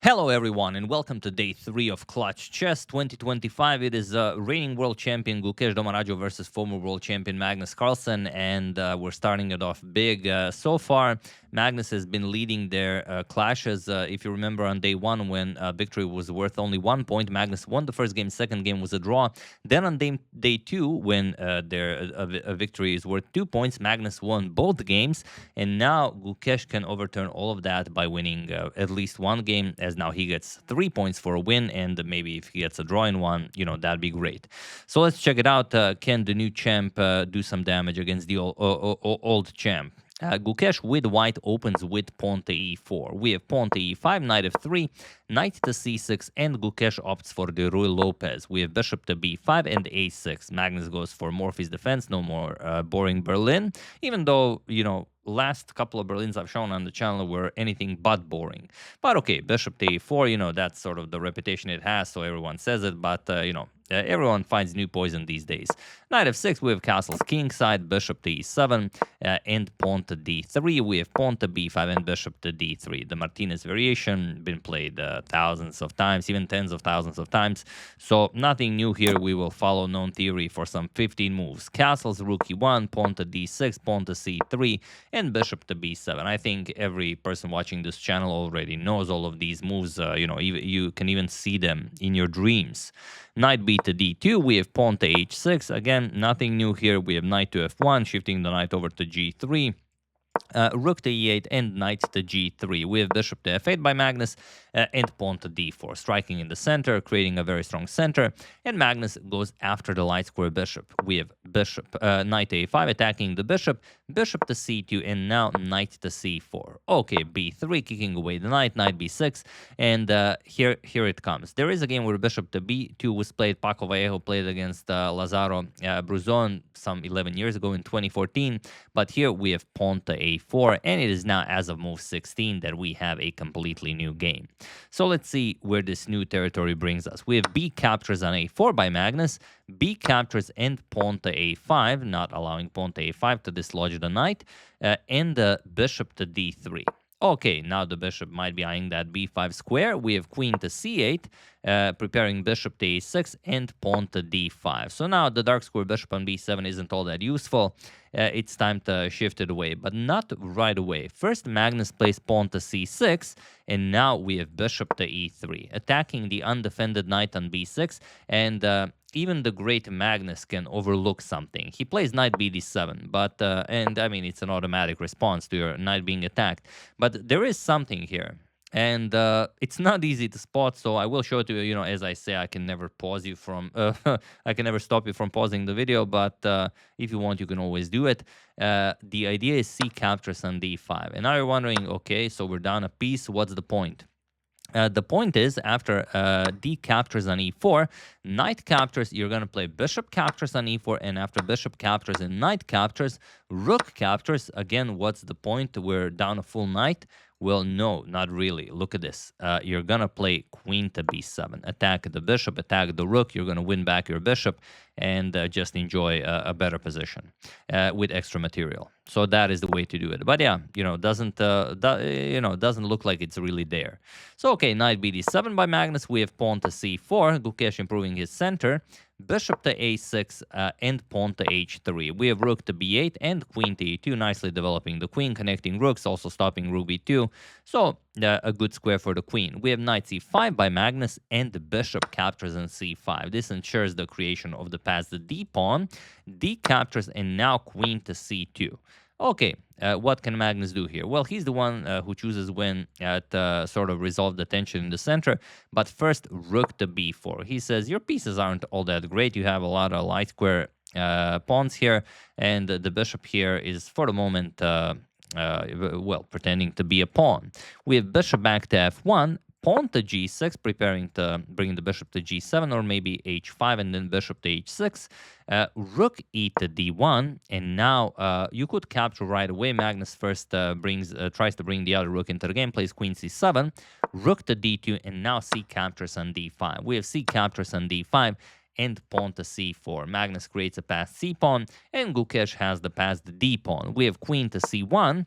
Hello, everyone, and welcome to day 3 of Clutch Chess 2025. It is reigning world champion Gukesh Domaraju versus former world champion Magnus Carlsen, and we're starting it off big. So far, Magnus has been leading their clashes. If you remember on day 1, when victory was worth only 1 point, Magnus won the first game, second game was a draw. Then on day 2, when a victory is worth 2 points, Magnus won both games, and now Gukesh can overturn all of that by winning at least one game, as now he gets 3 points for a win, and maybe if he gets a draw in one, that'd be great. So let's check it out. Can the new champ do some damage against the old champ? Gukesh with white opens with pawn to e4. We have pawn to e5, knight f3, knight to c6, and Gukesh opts for the Ruy Lopez. We have bishop to b5 and a6. Magnus goes for Morphy's defense, no more boring Berlin, even though, last couple of Berlins I've shown on the channel were anything but boring. But okay, bishop to e4, that's sort of the reputation it has, so everyone says it, but, everyone finds new poison these days. Knight f6, we have castles kingside, bishop to e7, and pawn to d3. We have pawn to b5 and bishop to d3. The Martinez variation, been played thousands of times, even tens of thousands of times. So nothing new here. We will follow known theory for some 15 moves. Castles, rook e1, pawn to d6, pawn to c3, and bishop to b7. I think every person watching this channel already knows all of these moves. You can even see them in your dreams. Knight b to d2, we have pawn to h6. Again, nothing new here. We have knight to f1, shifting the knight over to g3. Rook to e8 and knight to g3. We have bishop to f8 by Magnus and pawn to d4, striking in the center, creating a very strong center. And Magnus goes after the light square bishop. We have knight to a5 attacking the bishop, bishop to c2, and now knight to c4. Okay, b3 kicking away the knight, knight b6, and here it comes. There is a game where bishop to b2 was played. Paco Vallejo played against Lazaro Bruzon some 11 years ago in 2014, but here we have pawn to a4, and it is now, as of move 16, that we have a completely new game. So let's see where this new territory brings us. We have b captures on a4 by Magnus, b captures and pawn to a5, not allowing pawn to a5 to dislodge the knight, and the bishop to d3. Okay, now the bishop might be eyeing that b5 square. We have queen to c8, preparing bishop to a6 and pawn to d5. So now the dark square bishop on b7 isn't all that useful. It's time to shift it away, but not right away. First, Magnus plays pawn to c6, and now we have bishop to e3, attacking the undefended knight on b6, and even the great Magnus can overlook something. He plays knight bd7, but and I mean, it's an automatic response to your knight being attacked. But there is something here, and it's not easy to spot. So I will show it to you. As I say, I can never pause you from. I can never stop you from pausing the video. But if you want, you can always do it. The idea is c captures on d5, and now you're wondering, okay, so we're down a piece. What's the point? The point is, after d captures on e4, knight captures, you're going to play bishop captures on e4, and after bishop captures and knight captures, rook captures. Again, what's the point? We're down a full knight. Well, no, not really. Look at this. You're going to play queen to b7, attack the bishop, attack the rook. You're going to win back your bishop and just enjoy a better position with extra material. So that is the way to do it. But yeah, doesn't look like it's really there. So okay, knight bd7 by Magnus. We have pawn to c4. Gukesh improving his center. Bishop to a6 and pawn to h3. We have rook to b8 and queen to e2, nicely developing the queen, connecting rooks, also stopping rook b2. So a good square for the queen. We have knight c5 by Magnus, and the bishop captures on c5. This ensures the creation of the pass the d pawn. D captures, and now queen to c2. Okay, what can Magnus do here? Well, he's the one who chooses when to sort of resolve the tension in the center. But first, rook to b4. He says, your pieces aren't all that great. You have a lot of light square pawns here, and the bishop here is, for the moment, pretending to be a pawn. We have bishop back to f1, pawn to g6, preparing to bring the bishop to g7, or maybe h5 and then bishop to h6. Rook e to d1, and now you could capture right away. Magnus first tries to bring the other rook into the game, plays queen c7, rook to d2, and now c captures on d5. We have c captures on d5 and pawn to c4. Magnus creates a passed c pawn, and Gukesh has the passed d pawn. We have queen to c1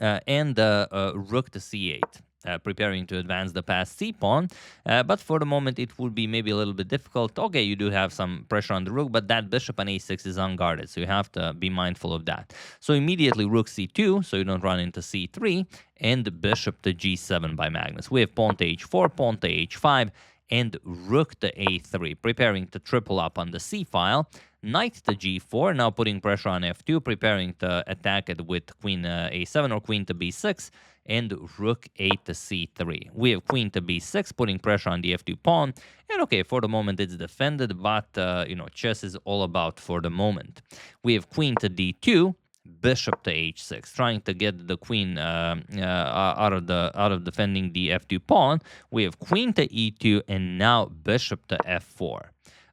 and rook to c8. preparing to advance the past c-pawn, but for the moment it would be maybe a little bit difficult. Okay, you do have some pressure on the rook, but that bishop on a6 is unguarded, so you have to be mindful of that. So immediately rook c2, so you don't run into c3, and bishop to g7 by Magnus. We have pawn to h4, pawn to h5, and rook to a3, preparing to triple up on the c-file. Knight to g4, now putting pressure on f2, preparing to attack it with queen a7 or queen to b6, and rook a to c3. We have queen to b6, putting pressure on the f2 pawn, and okay, for the moment it's defended, but, chess is all about for the moment. We have queen to d2, bishop to h6, trying to get the queen out of defending the f2 pawn. We have queen to e2, and now bishop to f4.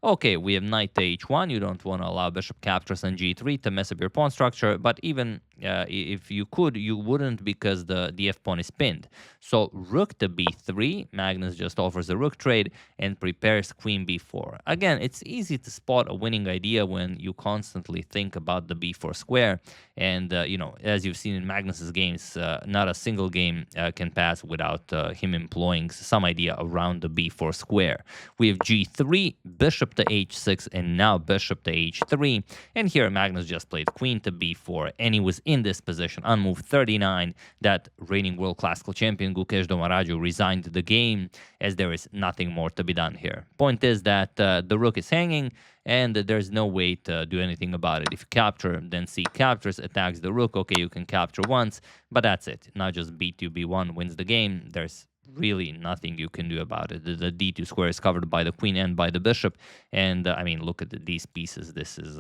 Okay, we have knight to h1. You don't want to allow bishop captures on g3 to mess up your pawn structure, but even if you could, you wouldn't, because the f-pawn is pinned. So rook to b3, Magnus just offers a rook trade and prepares queen b4. Again, it's easy to spot a winning idea when you constantly think about the b4 square, and as you've seen in Magnus's games, not a single game can pass without him employing some idea around the b4 square. We have g3, bishop to h6, and now bishop to h3, and here Magnus just played queen to b4, and he was in this position on move 39 that reigning world classical champion Gukesh Domaraju resigned the game, as there is nothing more to be done here. Point is that the rook is hanging, and there's no way to do anything about it. If you capture, then c captures, attacks the rook. Okay, you can capture once, but that's it. Now just b2, b1 wins the game. There's really nothing you can do about it. The d2 square is covered by the queen and by the bishop, and I mean, look at these pieces. This is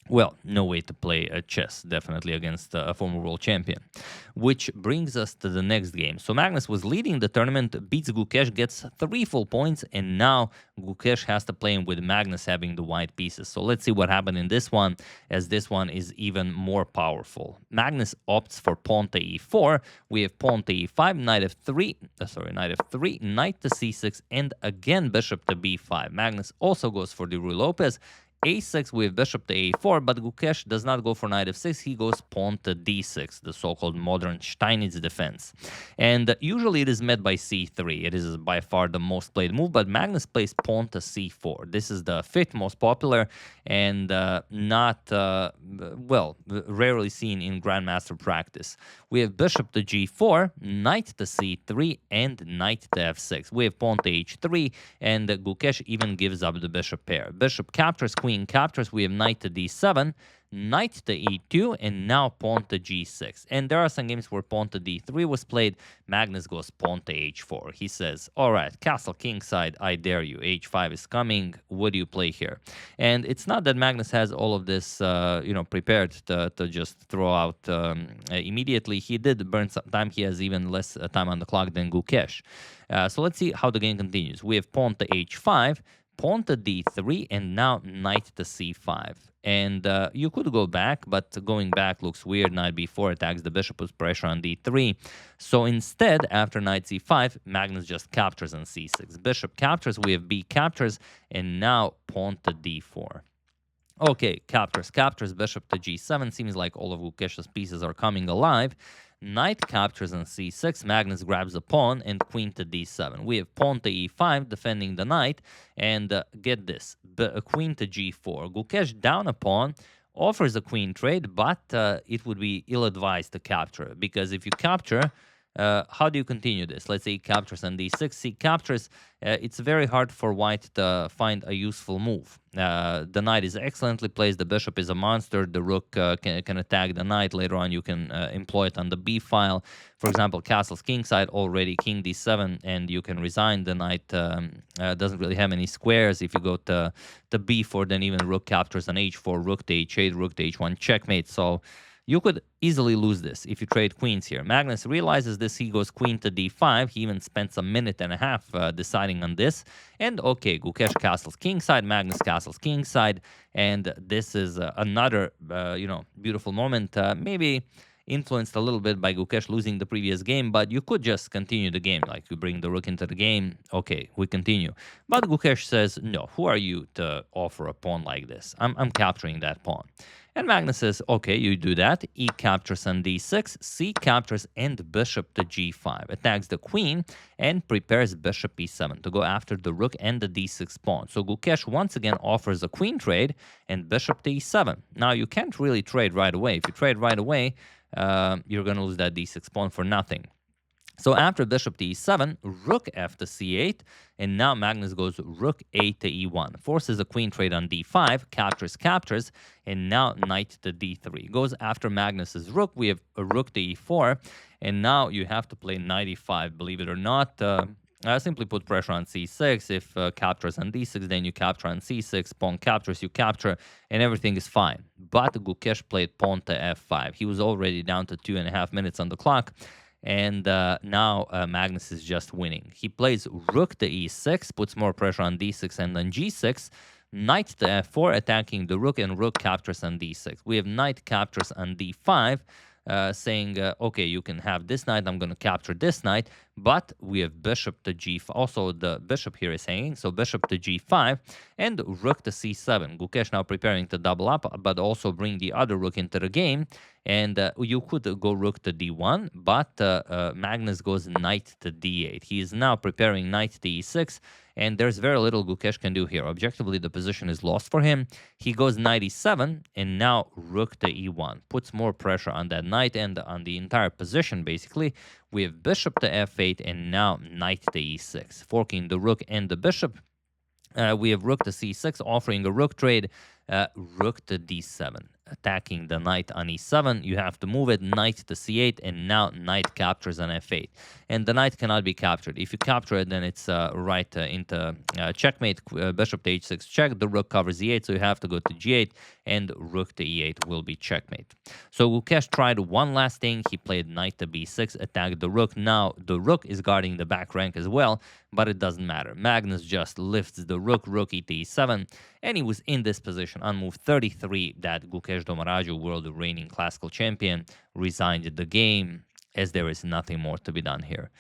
well, no way to play chess, definitely, against a former world champion. Which brings us to the next game. So Magnus was leading the tournament, beats Gukesh, gets 3 full points, and now Gukesh has to play him with Magnus having the white pieces. So let's see what happened in this one, as this one is even more powerful. Magnus opts for pawn to e4. We have pawn to e5, knight f3, knight to c6, and again bishop to b5. Magnus also goes for the Ruy Lopez. a6 with bishop to a4, but Gukesh does not go for knight f6, he goes pawn to d6, the so-called modern Steinitz defense. And usually it is met by c3, it is by far the most played move, but Magnus plays pawn to c4. This is the 5th most popular and rarely seen in Grandmaster practice. We have bishop to g4, knight to c3, and knight to f6. We have pawn to h3, and Gukesh even gives up the bishop pair. Bishop captures, queen captures, we have knight to d7, knight to e2, and now pawn to g6. And there are some games where pawn to d3 was played. Magnus goes pawn to h4. He says, all right, castle kingside, I dare you. h5 is coming. What do you play here? And it's not that Magnus has all of this, prepared to just throw out immediately. He did burn some time. He has even less time on the clock than Gukesh. So let's see how the game continues. We have pawn to h5, pawn to d3, and now knight to c5. And you could go back, but going back looks weird. Knight b4 attacks the bishop with pressure on d3. So instead, after knight c5, Magnus just captures on c6. Bishop captures, we have b captures, and now pawn to d4. Okay, captures, bishop to g7. Seems like all of Gukesh's pieces are coming alive. Knight captures on c6, Magnus grabs a pawn, and queen to d7. We have pawn to e5, defending the knight, and get this, queen to g4. Gukesh down a pawn, offers a queen trade, but it would be ill-advised to capture, because if you capture, how do you continue this? Let's say he captures on d6, he captures, it's very hard for white to find a useful move. The knight is excellently placed, the bishop is a monster, the rook can attack the knight, later on you can employ it on the b file. For example, castle's kingside, already king d7, and you can resign. The knight doesn't really have any squares. If you go to b4, then even rook captures on h4, rook to h8, rook to h1, checkmate. So you could easily lose this if you trade queens here. Magnus realizes this, he goes queen to d5. He even spends a minute and a half deciding on this. And okay, Gukesh castles kingside, Magnus castles kingside, and this is another, beautiful moment. Maybe influenced a little bit by Gukesh losing the previous game, but you could just continue the game. Like, you bring the rook into the game, okay, we continue. But Gukesh says, no, who are you to offer a pawn like this? I'm capturing that pawn. And Magnus says, okay, you do that. E captures on d6, c captures, and bishop to g5. Attacks the queen and prepares bishop e7 to go after the rook and the d6 pawn. So Gukesh once again offers a queen trade and bishop to e7. Now, you can't really trade right away. If you trade right away, you're going to lose that d6 pawn for nothing. So after bishop to e7, rook f to c8, and now Magnus goes rook a to e1, forces a queen trade on d5, captures, and now knight to d3. Goes after Magnus's rook. We have a rook to e4, and now you have to play knight e5, believe it or not. Simply put pressure on c6. If captures on d6, then you capture on c6. Pawn captures, you capture, and everything is fine. But Gukesh played pawn to f5. He was already down to 2.5 minutes on the clock. And now Magnus is just winning. He plays rook to e6, puts more pressure on d6 and on g6. Knight to f4, attacking the rook, and rook captures on d6. We have knight captures on d5, saying, okay, you can have this knight, I'm going to capture this knight, but we have bishop to g5. Also, the bishop here is hanging, so bishop to g5, and rook to c7. Gukesh now preparing to double up, but also bring the other rook into the game, and you could go rook to d1, but Magnus goes knight to d8. He is now preparing knight to e6, and there's very little Gukesh can do here. Objectively, the position is lost for him. He goes knight e7, and now rook to e1. Puts more pressure on that knight and on the entire position, basically. We have bishop to f8, and now knight to e6. Forking the rook and the bishop. We have rook to c6, offering a rook trade. Rook to d7. Attacking the knight on e7, you have to move it, knight to c8, and now knight captures on f8. And the knight cannot be captured. If you capture it, then it's right into checkmate, bishop to h6 check, the rook covers e8, so you have to go to g8, and rook to e8 will be checkmate. So Gukesh tried one last thing. He played knight to b6, attacked the rook. Now the rook is guarding the back rank as well, but it doesn't matter. Magnus just lifts the rook, rook e to e7, and he was in this position on move 33 that Gukesh Domaraju, world reigning classical champion, resigned the game, as there is nothing more to be done here.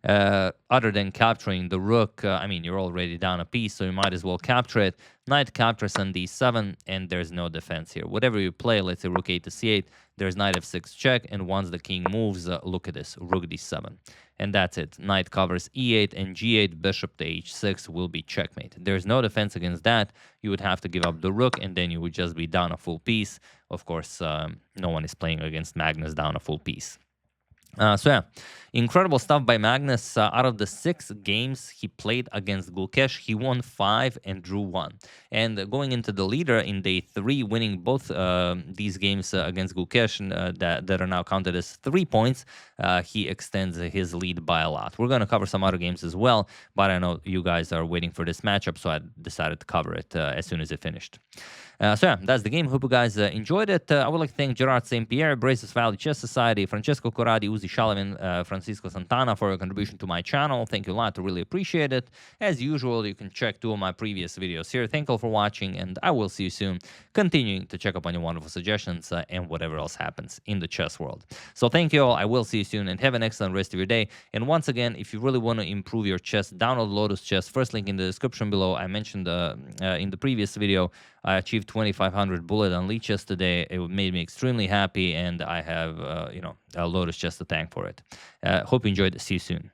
Other than capturing the rook, I mean, you're already down a piece, so you might as well capture it. Knight captures on d7, and there's no defense here. Whatever you play, let's say rook a to c8, there's knight f6 check, and once the king moves, look at this, rook d7. And that's it. Knight covers e8 and g8, bishop to h6 will be checkmate. There's no defense against that. You would have to give up the rook, and then you would just be down a full piece. Of course, no one is playing against Magnus down a full piece. So yeah, incredible stuff by Magnus. Out of the 6 games he played against Gukesh, he won 5 and drew 1. And going into the leader in day 3, winning both these games against Gukesh that are now counted as 3 points, he extends his lead by a lot. We're going to cover some other games as well, but I know you guys are waiting for this matchup, so I decided to cover it as soon as it finished. So yeah, that's the game. Hope you guys enjoyed it. I would like to thank Gerard St. Pierre, Braces Valley Chess Society, Francesco Corradi, Uzi Shalavin, Francisco Santana for your contribution to my channel. Thank you a lot. I really appreciate it. As usual, you can check 2 of my previous videos here. Thank you all for watching, and I will see you soon, continuing to check up on your wonderful suggestions and whatever else happens in the chess world. So thank you all. I will see you soon, and have an excellent rest of your day. And once again, if you really want to improve your chess, download Lotus Chess. First link in the description below. I mentioned in the previous video, I achieved 2,500 bullet on Lead Chess today. It made me extremely happy, and I have, a Lotus Chess to thank for it. Hope you enjoyed. See you soon.